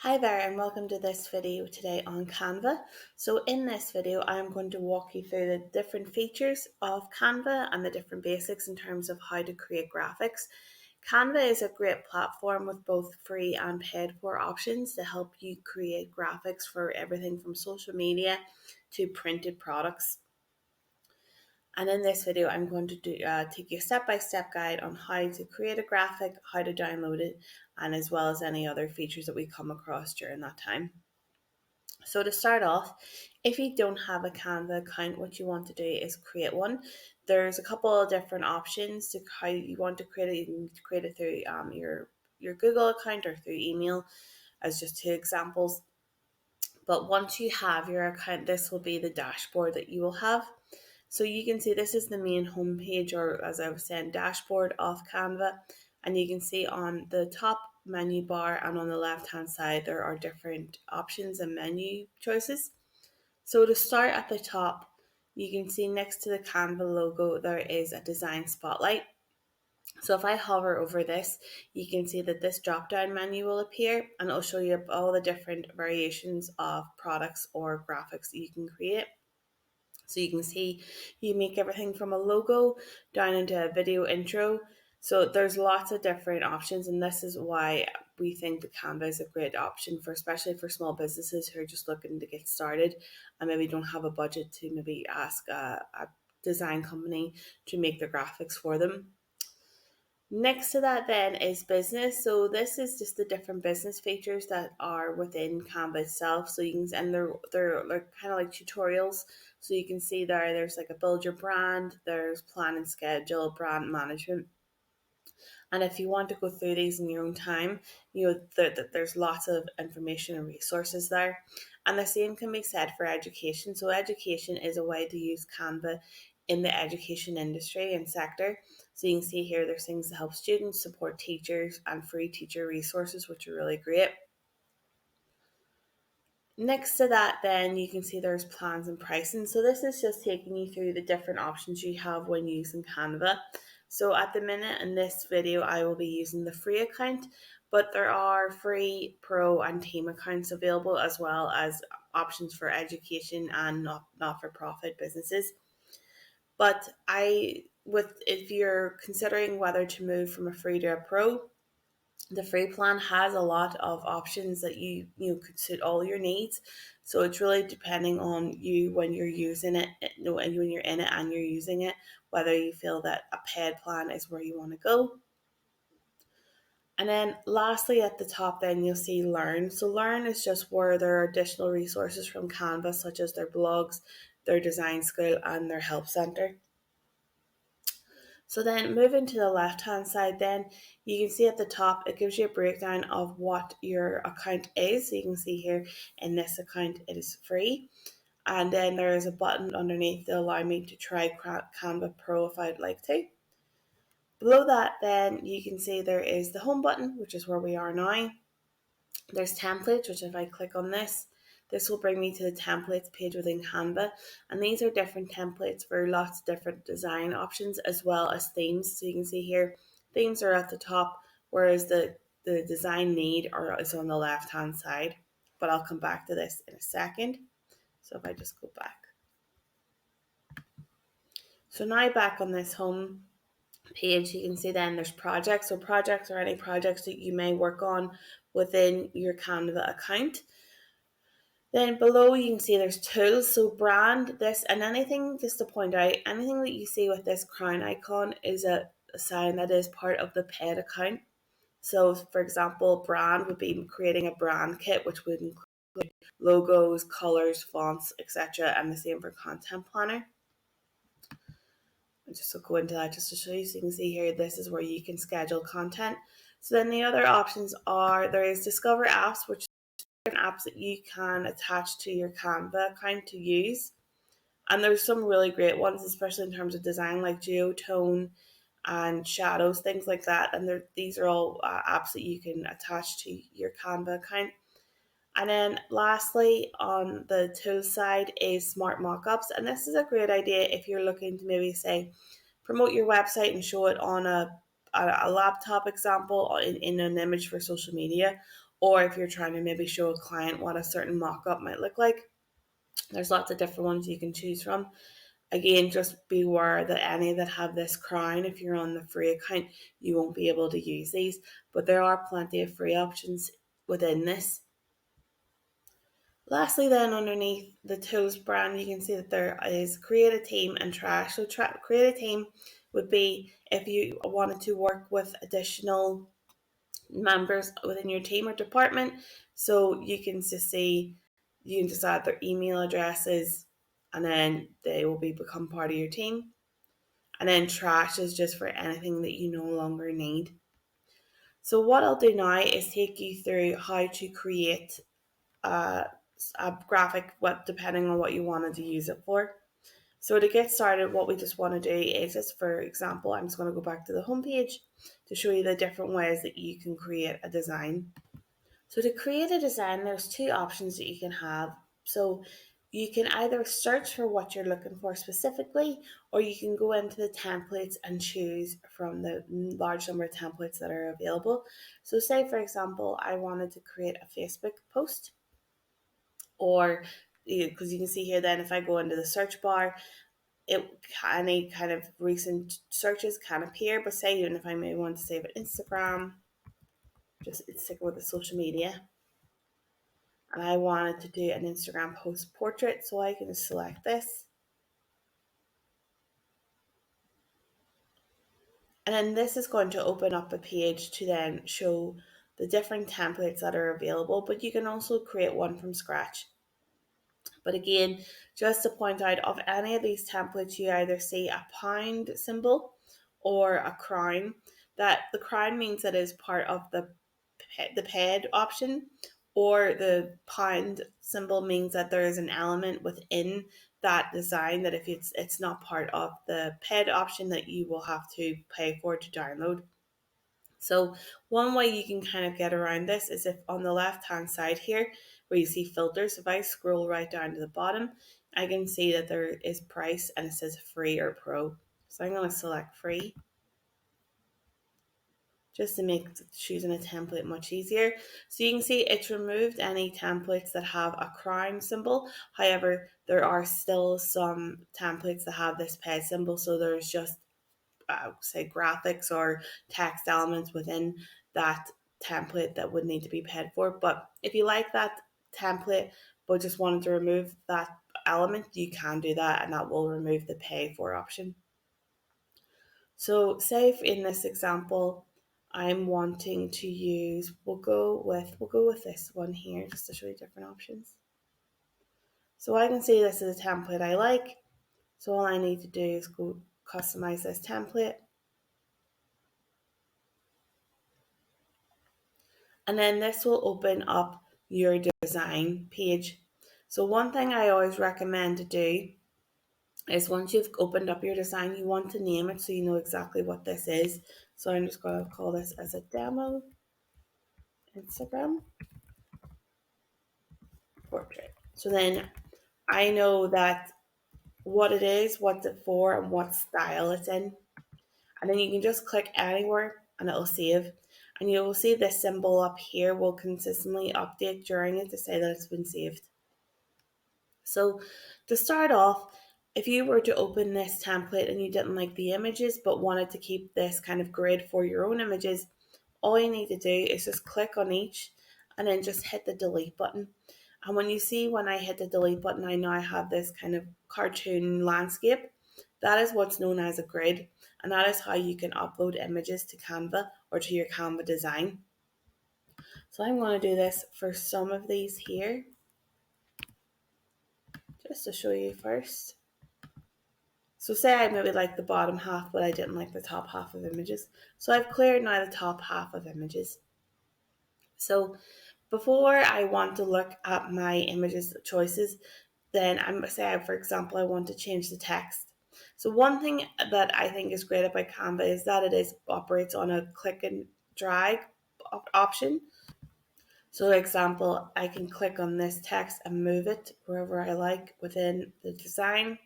Hi there and welcome to this video today on Canva. So in this video I'm going to walk you through the different features of Canva and the different basics in terms of how to create graphics. Canva is a great platform with both free and paid for options to help you create graphics for everything from social media to printed products. And in this video, I'm going to take you a step-by-step guide on how to create a graphic, how to download it, and as well as any other features that we come across during that time. So to start off, if you don't have a Canva account, what you want to do is create one. There's a couple of different options to how you want to create it. You can create it through your Google account or through email, as just two examples. But once you have your account, this will be the dashboard that you will have. So you can see this is the main homepage, or as I was saying, dashboard of Canva. And you can see on the top menu bar and on the left hand side, there are different options and menu choices. So to start at the top, you can see next to the Canva logo, there is a design spotlight. So if I hover over this, you can see that this drop down menu will appear and it'll show you all the different variations of products or graphics that you can create. So you can see you make everything from a logo down into a video intro. So there's lots of different options, and this is why we think the Canva is a great option for, especially for small businesses who are just looking to get started and maybe don't have a budget to maybe ask a design company to make their graphics for them. Next to that then is business. So this is just the different business features that are within Canva itself. So you can, and they're kind of like tutorials. So you can see there's like a build your brand, there's plan and schedule, brand management. And if you want to go through these in your own time, there's lots of information and resources there. And the same can be said for education. So education is a way to use Canva in the education industry and sector. So you can see here there's things to help students, support teachers, and free teacher resources, which are really great. Next to that, then you can see there's plans and pricing. So this is just taking you through the different options you have when using Canva. So at the minute in this video, I will be using the free account, but there are free, pro, and team accounts available, as well as options for education and not-for-profit businesses. But if you're considering whether to move from a free to a pro, the free plan has a lot of options that you could suit all your needs. So it's really depending on you when you're using it, and when you're in it and you're using it, whether you feel that a paid plan is where you want to go. And then lastly at the top then you'll see Learn. So Learn is just where there are additional resources from Canva, such as their blogs, their design school, and their help center. So then moving to the left hand side, then you can see at the top it gives you a breakdown of what your account is. So you can see here in this account it is free, and then there is a button underneath to allow me to try Canva Pro if I'd like to. Below that then you can see there is the home button, which is where we are now. There's templates, which if I click on this will bring me to the templates page within Canva. And these are different templates for lots of different design options, as well as themes. So you can see here, themes are at the top, whereas the design need is on the left hand side. But I'll come back to this in a second. So if I just go back. So now back on this home page, you can see then there's projects. So projects are any projects that you may work on within your Canva account. Then below you can see there's tools, so brand, this, and anything, just to point out, anything that you see with this crown icon is a sign that is part of the paid account. So for example, brand would be creating a brand kit, which would include logos, colors, fonts, etc. And the same for content planner. I just will go into that just to show you. So you can see here, this is where you can schedule content. So then the other options are, there is Discover Apps, which apps that you can attach to your Canva account to use. And there's some really great ones, especially in terms of design, like geotone and shadows, things like that. And these are all apps that you can attach to your Canva account. And then lastly, on the tools side is smart mockups. And this is a great idea if you're looking to maybe say promote your website and show it on a laptop example in an image for social media, or if you're trying to maybe show a client what a certain mock-up might look like. There's lots of different ones you can choose from. Again, just be aware that any that have this crown, if you're on the free account, you won't be able to use these, but there are plenty of free options within this. Lastly, then underneath the Toes brand, you can see that there is create a team and trash. So create a team would be if you wanted to work with additional members within your team or department. So you can just add their email addresses, and then they will become part of your team. And then trash is just for anything that you no longer need. So what I'll do now is take you through how to create a graphic, depending on what you wanted to use it for. So to get started, what we just want to do is just, for example, I'm just going to go back to the home page to show you the different ways that you can create a design. So to create a design, there's two options that you can have. So you can either search for what you're looking for specifically, or you can go into the templates and choose from the large number of templates that are available. So say, for example, I wanted to create a Facebook post, or because you can see here then if I go into the search bar, any kind of recent searches can appear. But say even if I may want to save it Instagram, just stick with the social media, and I wanted to do an Instagram post portrait, so I can just select this. And then this is going to open up a page to then show the different templates that are available, but you can also create one from scratch. But again, just to point out, of any of these templates, you either see a pound symbol or a crown. That the crown means that it is part of the paid option, or the pound symbol means that there is an element within that design that if it's not part of the paid option, that you will have to pay for to download. So one way you can kind of get around this is if on the left hand side here where you see filters, if I scroll right down to the bottom, I can see that there is price and it says free or pro. So I'm going to select free just to make choosing a template much easier. So you can see it's removed any templates that have a crown symbol. However, there are still some templates that have this paid symbol. So there's just say graphics or text elements within that template that would need to be paid for. But if you like that template but just wanted to remove that element, you can do that, and that will remove the pay for option. So say if in this example I'm wanting to use, we'll go with this one here just to show you different options. So I can see this is a template I like. So all I need to do is go customize this template. And then this will open up your design page. So one thing I always recommend to do is once you've opened up your design, you want to name it so you know exactly what this is. So I'm just going to call this as a demo Instagram portrait. So then I know that what it is, what's it for, and what style it's in. And then you can just click anywhere and it'll save. And you will see this symbol up here will consistently update during it to say that it's been saved. So to start off, if you were to open this template and you didn't like the images but wanted to keep this kind of grid for your own images, all you need to do is just click on each and then just hit the delete button. And when you see when I hit the delete button, I now have this kind of cartoon landscape. That is what's known as a grid, and that is how you can upload images to Canva or to your Canva design. So I'm going to do this for some of these here, just to show you first. So say I maybe like the bottom half, but I didn't like the top half of images. So I've cleared now the top half of images. So before I want to look at my images choices, then I'm say, for example, I want to change the text. So one thing that I think is great about Canva is that it operates on a click and drag option. So for example, I can click on this text and move it wherever I like within the design.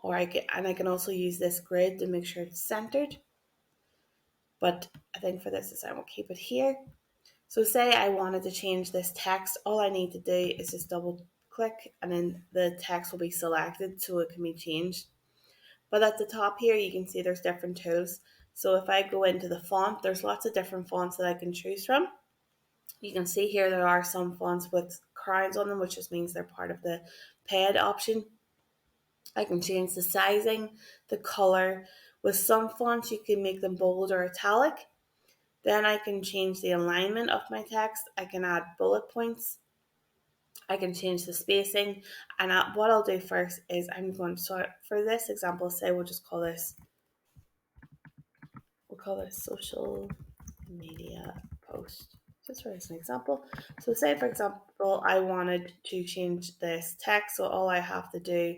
Or I can also use this grid to make sure it's centered. But I think for this design, we'll keep it here. So say I wanted to change this text, all I need to do is just double click and then the text will be selected so it can be changed. But at the top here, you can see there's different tools. So if I go into the font, there's lots of different fonts that I can choose from. You can see here there are some fonts with crowns on them, which just means they're part of the paid option. I can change the sizing, the color. With some fonts, you can make them bold or italic. Then I can change the alignment of my text. I can add bullet points. I can change the spacing. And what I'll do first is I'm going to, so for this example, say we'll call this social media post, just for as an example. So say for example, I wanted to change this text. So all I have to do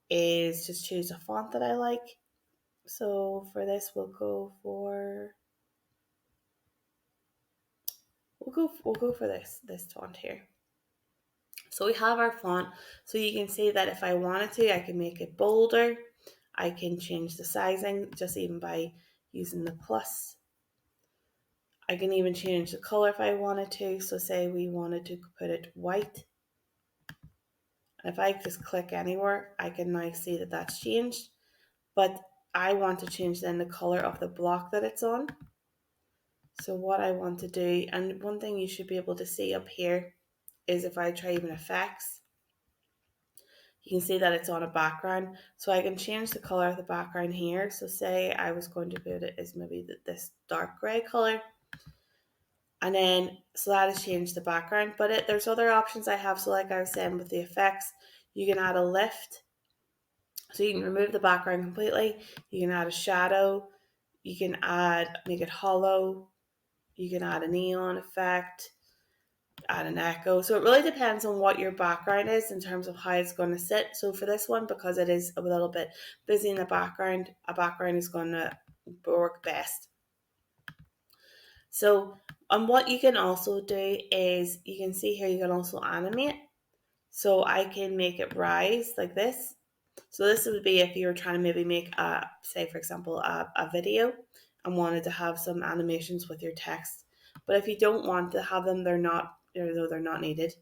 is just choose a font that I like. So for this, we'll go for this font here. So we have our font. So you can see that if I wanted to, I can make it bolder. I can change the sizing just even by using the plus. I can even change the color if I wanted to. So say we wanted to put it white. And if I just click anywhere, I can now see that that's changed. But I want to change then the color of the block that it's on. So what I want to do, and one thing you should be able to see up here is if I try even effects, you can see that it's on a background. So I can change the color of the background here. So say I was going to put it as maybe this dark grey color. And then, so that has changed the background. But there's other options I have. So like I was saying with the effects, you can add a lift. So you can remove the background completely. You can add a shadow. You can make it hollow. You can add a neon effect, add an echo. So it really depends on what your background is in terms of how it's going to sit. So for this one, because it is a little bit busy in the background, a background is going to work best. So, and what you can also do is you can see here you can also animate. So I can make it rise like this. So this would be if you were trying to maybe make say for example, a video and wanted to have some animations with your text. But if you don't want to have them, they're not needed.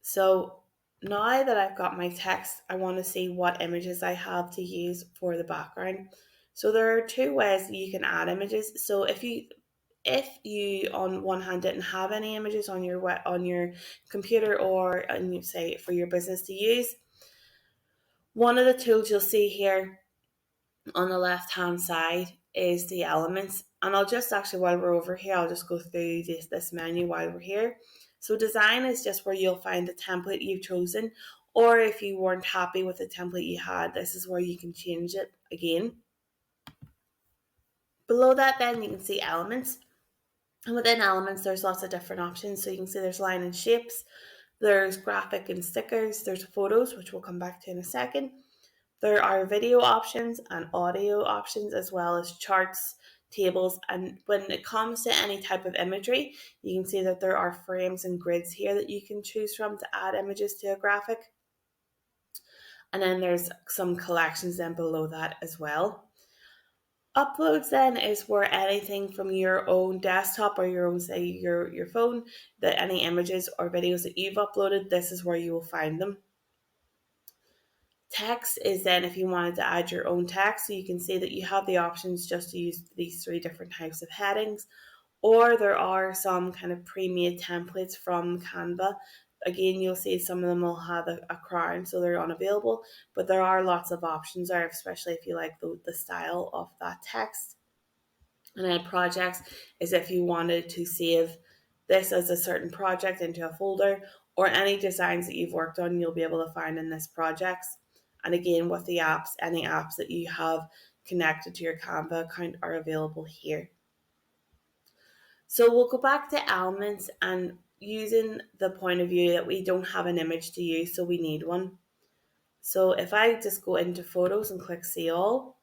So now that I've got my text, I want to see what images I have to use for the background. So there are two ways you can add images. So if you on one hand didn't have any images on your computer or and you say for your business to use, one of the tools you'll see here on the left hand side is the elements. And I'll just actually, while we're over here, I'll just go through this menu while we're here. So design is just where you'll find the template you've chosen, or if you weren't happy with the template you had, this is where you can change it again. Below that then you can see elements. And within elements, there's lots of different options. So you can see there's line and shapes, there's graphic and stickers, there's photos, which we'll come back to in a second. There are video options and audio options, as well as charts, tables. And when it comes to any type of imagery, you can see that there are frames and grids here that you can choose from to add images to a graphic. And then there's some collections then below that as well. Uploads then is where anything from your own desktop or your own, say, your phone, that any images or videos that you've uploaded, this is where you will find them. Text is then if you wanted to add your own text, so you can see that you have the options just to use these three different types of headings, or there are some kind of pre-made templates from Canva. Again, you'll see some of them will have a crown, so they're unavailable, but there are lots of options there, especially if you like the style of that text. And then projects is if you wanted to save this as a certain project into a folder, or any designs that you've worked on, you'll be able to find in this projects. And again, with the apps, any apps that you have connected to your Canva account are available here. So we'll go back to elements and using the point of view that we don't have an image to use, so we need one. So if I just go into photos and click see all,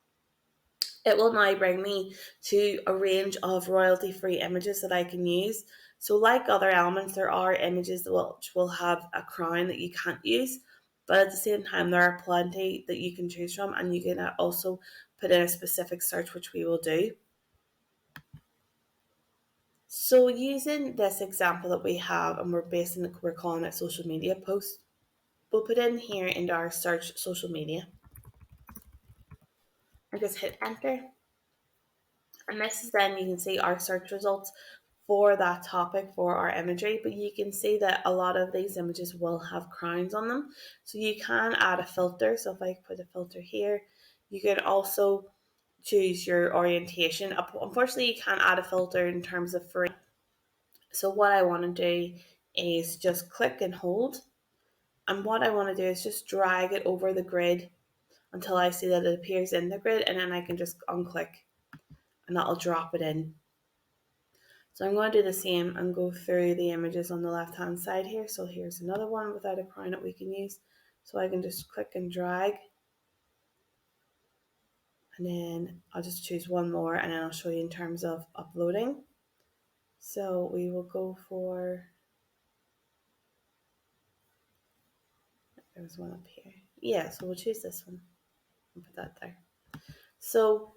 it will now bring me to a range of royalty-free images that I can use. So like other elements, there are images which will have a crown that you can't use, but at the same time, there are plenty that you can choose from, and you can also put in a specific search, which we will do. So using this example that we have, and we're calling it social media post, we'll put in here into our search social media. I just hit enter. And this is then you can see our search results for that topic for our imagery, but you can see that a lot of these images will have crowns on them. So you can add a filter. So if I put a filter here, you can also choose your orientation. Unfortunately, you can't add a filter in terms of free. So what I want to do is just click and hold. And what I want to do is just drag it over the grid until I see that it appears in the grid, and then I can just unclick and that'll drop it in. So I'm going to do the same and go through the images on the left hand side here. So here's another one without a crown that we can use. So I can just click and drag, and then I'll just choose one more, and then I'll show you in terms of uploading. So we will go for, there's one up here. Yeah, so we'll choose this one and put that there. So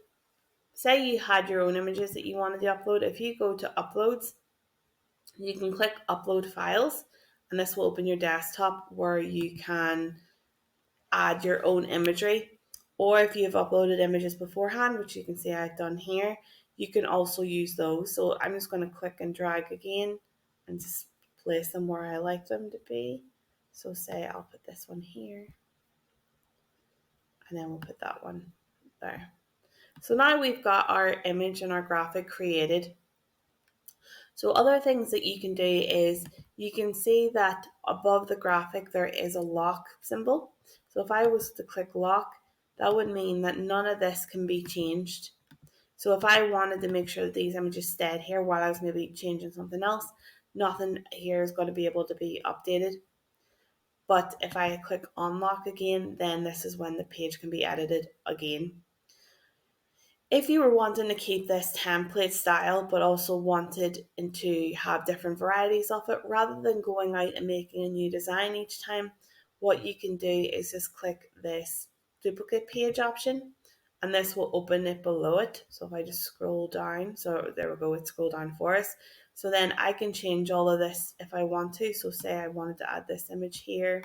say you had your own images that you wanted to upload. If you go to uploads, you can click upload files, and this will open your desktop where you can add your own imagery. Or if you've uploaded images beforehand, which you can see I've done here, you can also use those. So I'm just going to click and drag again and just place them where I like them to be. So say I'll put this one here, and then we'll put that one there. So now we've got our image and our graphic created. So other things that you can do is you can see that above the graphic there is a lock symbol. So if I was to click lock, that would mean that none of this can be changed. So if I wanted to make sure that these images stayed here while I was maybe changing something else, nothing here is going to be able to be updated. But if I click unlock again, then this is when the page can be edited again. If you were wanting to keep this template style but also wanted to have different varieties of it, rather than going out and making a new design each time, what you can do is just click this duplicate page option, and this will open it below it. So if I just scroll down, so there we go, it scrolled down for us. So then I can change all of this if I want to. So say I wanted to add this image here.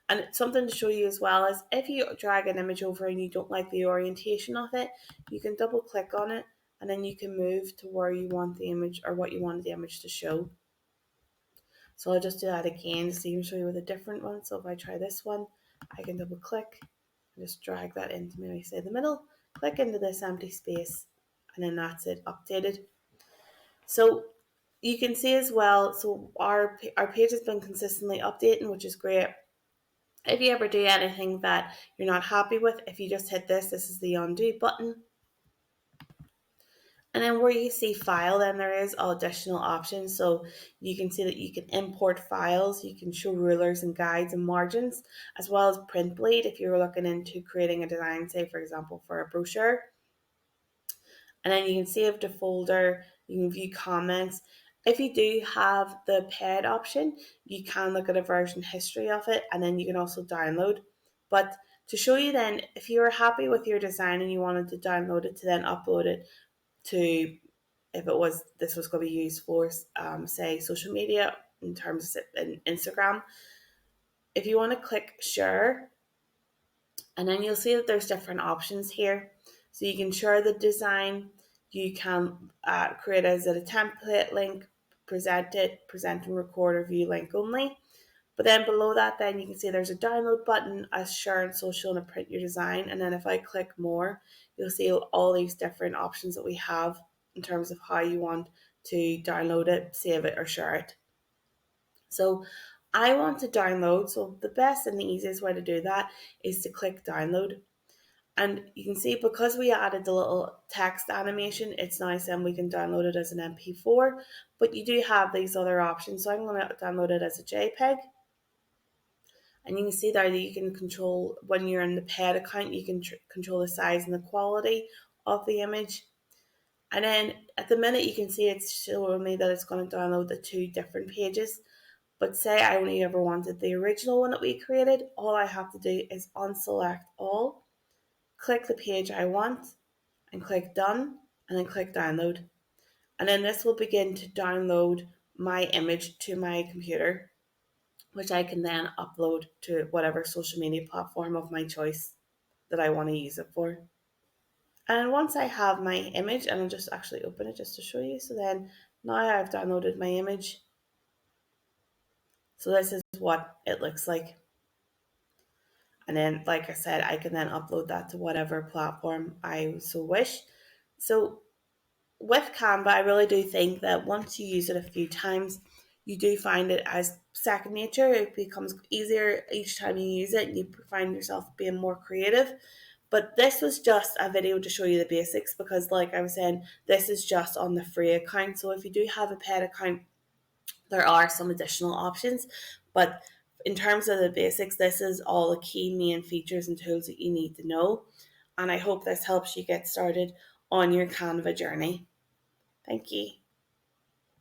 And something to show you as well is if you drag an image over and you don't like the orientation of it, you can double click on it, and then you can move to where you want the image or what you want the image to show. So I'll just do that again so you can show you with a different one. So if I try this one, I can double click and just drag that into maybe say the middle, click into this empty space, and then that's it updated. So you can see as well, so our page has been consistently updating, which is great. If you ever do anything that you're not happy with, if you just hit this is the undo button. And then where you see file, then there is additional options. So you can see that you can import files, you can show rulers and guides and margins, as well as print bleed if you're looking into creating a design, say for example, for a brochure. And then you can save the folder, you can view comments. If you do have the paid option, you can look at a version history of it, and then you can also download. But to show you then, if you were happy with your design and you wanted to download it to then upload it to, if it was, this was going to be used for, say, social media in terms of Instagram, if you want to click share, and then you'll see that there's different options here. So you can share the design, you can create as a template link, present and record or view link only. But then below that, then you can see there's a download button, a share on social, and a print your design. And then if I click more, you'll see all these different options that we have in terms of how you want to download it, save it, or share it. So I want to download. So the best and the easiest way to do that is to click download. And you can see because we added the little text animation, it's now saying we can download it as an MP4, but you do have these other options. So I'm going to download it as a JPEG. And you can see there that you can control, when you're in the paid account, you can control the size and the quality of the image. And then at the minute you can see it's showing me that it's going to download the two different pages. But say I only ever wanted the original one that we created, all I have to do is unselect all, click the page I want, and click done, and then click download. And then this will begin to download my image to my computer, which I can then upload to whatever social media platform of my choice that I want to use it for. And once I have my image, and I'll just actually open it just to show you. So then now I've downloaded my image. So this is what it looks like. And then, like I said, I can then upload that to whatever platform I so wish. So with Canva, I really do think that once you use it a few times, you do find it as second nature. It becomes easier each time you use it, and you find yourself being more creative. But this was just a video to show you the basics because, like I was saying, this is just on the free account. So if you do have a paid account, there are some additional options. But in terms of the basics, this is all the key main features and tools that you need to know. And I hope this helps you get started on your Canva journey. Thank you.